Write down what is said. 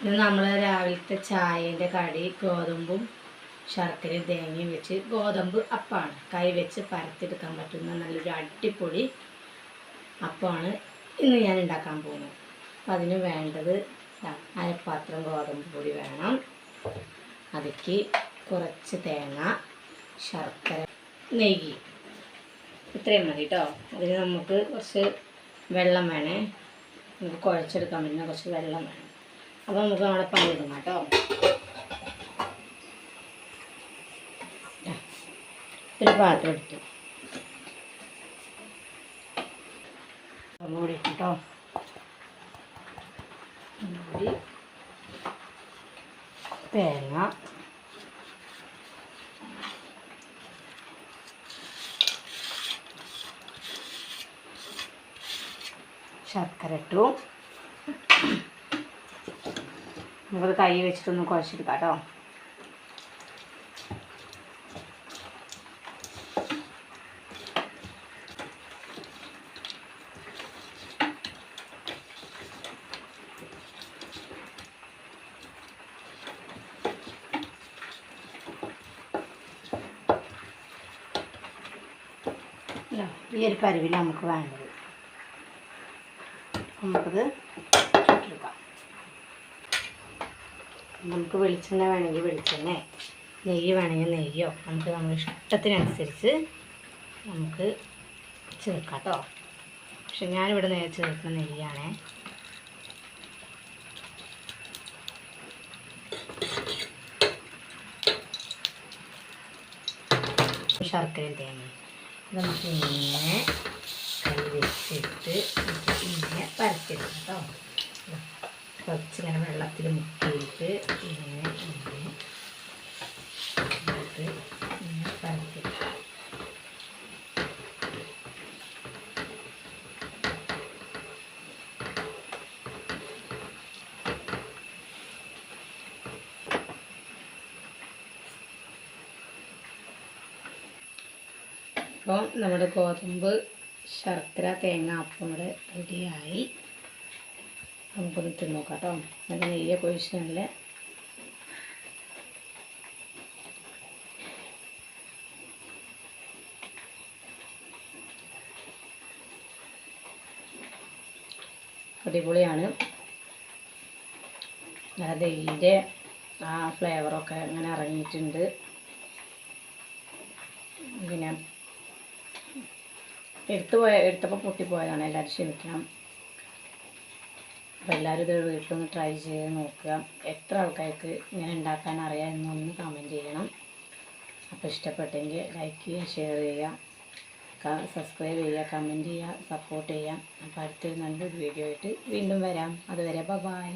ഇത് നമ്മൾ രാവിലത്തെ ചായൻ്റെ കടി ഗോതമ്പും ശർക്കരയും തേങ്ങയും വെച്ച് ഗോതമ്പ് അപ്പമാണ്. കൈ വെച്ച് പരത്തിയെടുക്കാൻ പറ്റുന്ന നല്ലൊരു അടിപൊളി അപ്പമാണ് ഇന്ന് ഞാൻ ഉണ്ടാക്കാൻ പോകുന്നത്. അപ്പം അതിന് വേണ്ടത് അരപ്പാത്രം ഗോതമ്പ് പൊടി വേണം. അതിലേക്ക് കുറച്ച് തേങ്ങ, ശർക്കര, നെയ്യ്, ഇത്രയും മതി കേട്ടോ. അതിന് നമുക്ക് കുറച്ച് വെള്ളം വേണേ, നമുക്ക് കുഴച്ചെടുക്കാൻ പറ്റുന്ന കുറച്ച് വെള്ളം വേണം. അപ്പോൾ നമുക്ക് നമ്മുടെ പണി ഇടണം കേട്ടോ. ഒരു പാത്രം എടുത്തു കൂടി കേട്ടോ. തേങ്ങ, ശർക്കര ഇട്ടു. നമുക്കത് കൈ വെച്ചിട്ടൊന്ന് കുഴച്ചെടുക്കാം കേട്ടോ. ഈ ഒരു പരുവിൽ നമുക്ക് വേണ്ടത്. നമുക്കത് ചുട്ടെടുക്കാം. നമുക്ക് വെളിച്ചെണ്ണ വേണമെങ്കിൽ വെളിച്ചെണ്ണ, നെയ്യ് വേണമെങ്കിൽ നെയ്യോ, നമുക്ക് നമ്മുടെ ഇഷ്ടത്തിനനുസരിച്ച് നമുക്ക് ചേർക്കാം കേട്ടോ. പക്ഷെ ഞാനിവിടെ ചേർക്കുന്ന നെയ്യാണേ. ശർക്കരയും തേങ്ങയും നമുക്ക് ഇങ്ങനെ കൈ വെച്ചിട്ട് ഇങ്ങനെ പരത്തിയെടുക്കാം കേട്ടോ. കുറച്ചിങ്ങനെ വെള്ളത്തിൽ മുക്കിയിട്ട് ഇങ്ങനെ പരത്തിയെടുക്കാം. അപ്പോൾ നമ്മുടെ ഗോതമ്പ് ശർക്കര തേങ്ങ അപ്പം ഇവിടെ റെഡിയായി. നമുക്കൊന്ന് തിന്ന് നോക്കാം കേട്ടോ. നല്ല നെയ്യൊക്കെ ഒഴിച്ച് നല്ല അടിപൊളിയാണ്. നല്ല നെയ്യിൻ്റെ ആ ഫ്ലേവറൊക്കെ അങ്ങനെ ഇറങ്ങിയിട്ടുണ്ട്. പിന്നെ എടുത്തപ്പോൾ പൊട്ടിപ്പോയതാണ്. എല്ലാവരും ക്ഷമിക്കണം. അപ്പോൾ എല്ലാവരും ഇത് വീട്ടിലൊന്ന് ട്രൈ ചെയ്ത് നോക്കുക. എത്ര ആൾക്കാർക്ക് ഇങ്ങനെ ഉണ്ടാക്കാൻ അറിയാം എന്നൊന്ന് കമൻറ്റ് ചെയ്യണം. അപ്പോൾ ഇഷ്ടപ്പെട്ടെങ്കിൽ ലൈക്ക് ചെയ്യുക, ഷെയർ ചെയ്യുക, സബ്സ്ക്രൈബ് ചെയ്യുക, കമൻറ്റ് ചെയ്യുക, സപ്പോർട്ട് ചെയ്യുക. അപ്പോൾ അടുത്തൊരു നല്ലൊരു വീഡിയോ ആയിട്ട് വീണ്ടും വരാം. അതുവരെ ബൈ.